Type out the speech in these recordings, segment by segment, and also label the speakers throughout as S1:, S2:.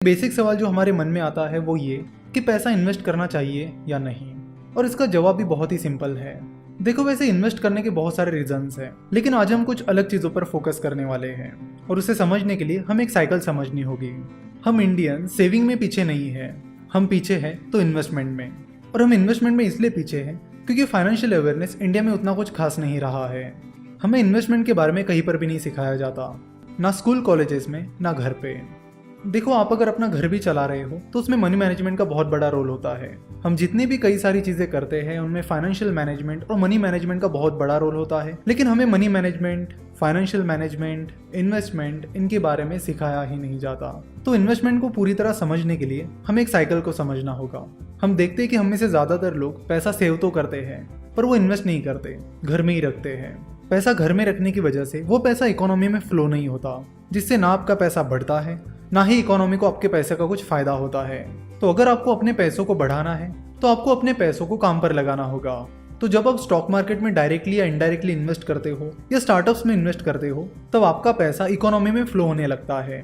S1: Basic सवाल जो हमारे मन में आता है वो ये कि पैसा इन्वेस्ट करना चाहिए या नहीं। और इसका जवाब भी बहुत ही सिंपल है। देखो, वैसे इन्वेस्ट करने के बहुत सारे रीजंस हैं, लेकिन आज हम कुछ अलग चीज़ों पर फोकस करने वाले हैं और उसे समझने के लिए हमें एक साइकिल समझनी होगी। हम इंडियन सेविंग में पीछे नहीं है, हम पीछे हैं तो इन्वेस्टमेंट में। और हम इन्वेस्टमेंट में इसलिए पीछे हैं क्योंकि फाइनेंशियल अवेयरनेस इंडिया में उतना कुछ खास नहीं रहा है। हमें इन्वेस्टमेंट के बारे में कहीं पर भी नहीं सिखाया जाता, ना स्कूल कॉलेजेस में ना घर पे। देखो, आप अगर अपना घर भी चला रहे हो तो उसमें मनी मैनेजमेंट का बहुत बड़ा रोल होता है। हम जितनी भी कई सारी चीज़ें करते हैं उनमें फाइनेंशियल मैनेजमेंट और मनी मैनेजमेंट का बहुत बड़ा रोल होता है, लेकिन हमें money management, financial management, investment इनके बारे में सिखाया ही नहीं जाता। तो इन्वेस्टमेंट को पूरी तरह समझने के लिए हमें एक साइकिल को समझना होगा। हम देखते हैं कि हम में से ज़्यादातर लोग पैसा सेव तो करते हैं पर वो इन्वेस्ट नहीं करते, घर में ही रखते हैं। पैसा घर में रखने की वजह से वो पैसा इकोनॉमी में फ्लो नहीं होता, जिससे ना आपका पैसा बढ़ता है ना ही इकोनॉमी को आपके पैसे का कुछ फायदा होता है। तो अगर आपको अपने पैसों को बढ़ाना है तो आपको अपने पैसों को काम पर लगाना होगा। तो जब आप स्टॉक मार्केट में डायरेक्टली या इनडायरेक्टली इन्वेस्ट करते हो या स्टार्टअप्स में इन्वेस्ट करते हो तब आपका पैसा इकोनॉमी में फ्लो होने लगता है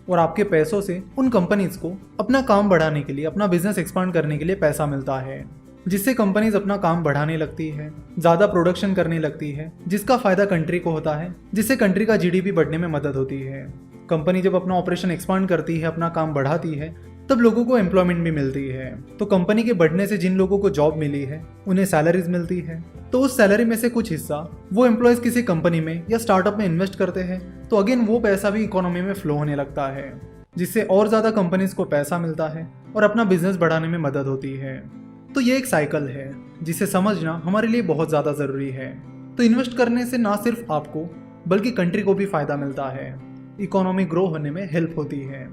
S1: और आपके पैसों से उन कंपनीज को अपना काम बढ़ाने के लिए, अपना बिजनेस एक्सपांड करने के लिए पैसा मिलता है, जिससे कंपनीज अपना काम बढ़ाने लगती है, ज़्यादा प्रोडक्शन करने लगती है, जिसका फायदा कंट्री को होता है, जिससे कंट्री का जीडीपी बढ़ने में मदद होती है। कंपनी जब अपना ऑपरेशन एक्सपांड करती है, अपना काम बढ़ाती है, तब लोगों को एम्प्लॉयमेंट भी मिलती है। तो कंपनी के बढ़ने से जिन लोगों को जॉब मिली है उन्हें सैलरीज मिलती है, तो उस सैलरी में से कुछ हिस्सा वो एम्प्लॉयज किसी कंपनी में या स्टार्टअप में इन्वेस्ट करते हैं, तो अगेन वो पैसा भी इकोनॉमी में फ्लो होने लगता है, जिससे और ज़्यादा कंपनीज को पैसा मिलता है और अपना बिजनेस बढ़ाने में मदद होती है। तो ये एक साइकिल है जिसे समझना हमारे लिए बहुत ज़्यादा ज़रूरी है। तो इन्वेस्ट करने से ना सिर्फ आपको बल्कि कंट्री को भी फ़ायदा मिलता है, इकोनॉमी ग्रो होने में हेल्प होती है।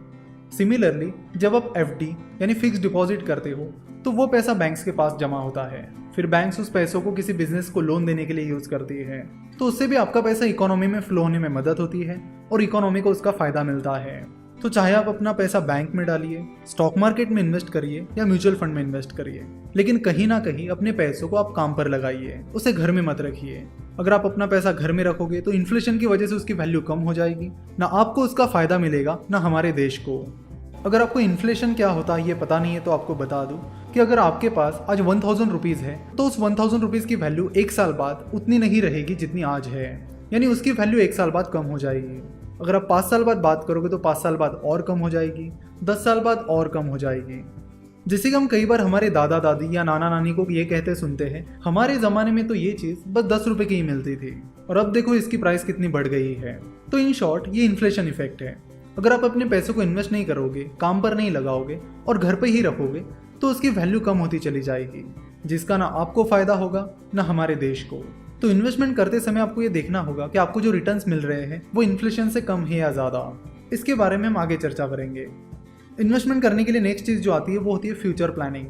S1: सिमिलरली जब आप एफडी यानी फिक्स डिपॉजिट करते हो तो वो पैसा बैंक्स के पास जमा होता है, फिर बैंक्स उस पैसों को किसी बिजनेस को लोन देने के लिए यूज़ करती है, तो उससे भी आपका पैसा इकोनॉमी में फ्लो होने में मदद होती है और इकोनॉमी को उसका फ़ायदा मिलता है। तो चाहे आप अपना पैसा बैंक में डालिए, स्टॉक मार्केट में इन्वेस्ट करिए या म्यूचुअल फंड में इन्वेस्ट करिए, लेकिन कहीं ना कहीं अपने पैसों को आप काम पर लगाइए, उसे घर में मत रखिए। अगर आप अपना पैसा घर में रखोगे तो इन्फ्लेशन की वजह से उसकी वैल्यू कम हो जाएगी, ना आपको उसका फायदा मिलेगा ना हमारे देश को। अगर आपको इन्फ्लेशन क्या होता है ये पता नहीं है तो आपको बता दूं कि अगर आपके पास आज 1000 रुपीज़ है तो उस 1000 रुपीज़ की वैल्यू एक साल बाद उतनी नहीं रहेगी जितनी आज है, यानी उसकी वैल्यू एक साल बाद कम हो जाएगी। अगर आप 5 साल बाद बात करोगे तो 5 साल बाद और कम हो जाएगी, 10 साल बाद और कम हो जाएगी। जैसे कि हम कई बार हमारे दादा दादी या नाना नानी को ये कहते सुनते हैं, हमारे ज़माने में तो ये चीज़ बस 10 रुपये की ही मिलती थी और अब देखो इसकी प्राइस कितनी बढ़ गई है। तो इन शॉर्ट ये इन्फ्लेशन इफेक्ट है। अगर आप अपने पैसों को इन्वेस्ट नहीं करोगे, काम पर नहीं लगाओगे और घर पर ही रखोगे तो उसकी वैल्यू कम होती चली जाएगी, जिसका ना आपको फ़ायदा होगा ना हमारे देश को। तो इन्वेस्टमेंट करते समय आपको ये देखना होगा कि आपको जो रिटर्न्स मिल रहे हैं वो इन्फ्लेशन से कम है या ज़्यादा। इसके बारे में हम आगे चर्चा करेंगे। इन्वेस्टमेंट करने के लिए नेक्स्ट चीज़ जो आती है वो होती है फ्यूचर प्लानिंग,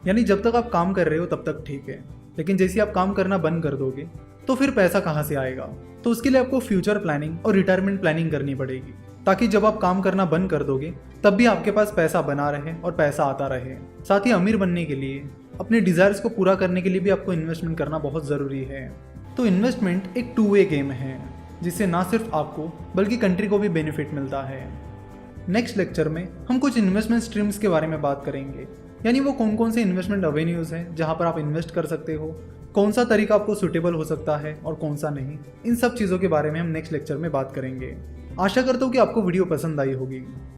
S1: यानी जब तक आप काम कर रहे हो तब तक ठीक है, लेकिन जैसे आप काम करना बंद कर दोगे तो फिर पैसा कहाँ से आएगा। तो उसके लिए आपको फ्यूचर प्लानिंग और रिटायरमेंट प्लानिंग करनी पड़ेगी, ताकि जब आप काम करना बंद कर दोगे तब भी आपके पास पैसा बना रहे और पैसा आता रहे। साथ ही अमीर बनने के लिए, अपने डिज़ायर्स को पूरा करने के लिए भी आपको इन्वेस्टमेंट करना बहुत ज़रूरी है। तो इन्वेस्टमेंट एक टू वे गेम है, जिससे ना सिर्फ आपको बल्कि कंट्री को भी बेनिफिट मिलता है। नेक्स्ट लेक्चर में हम कुछ इन्वेस्टमेंट स्ट्रीम्स के बारे में बात करेंगे, यानी वो कौन कौन से इन्वेस्टमेंट एवेन्यूज़ हैं जहाँ पर आप इन्वेस्ट कर सकते हो, कौन सा तरीका आपको सूटेबल हो सकता है और कौन सा नहीं। इन सब चीज़ों के बारे में हम नेक्स्ट लेक्चर में बात करेंगे। आशा करता हूँ कि आपको वीडियो पसंद आई होगी।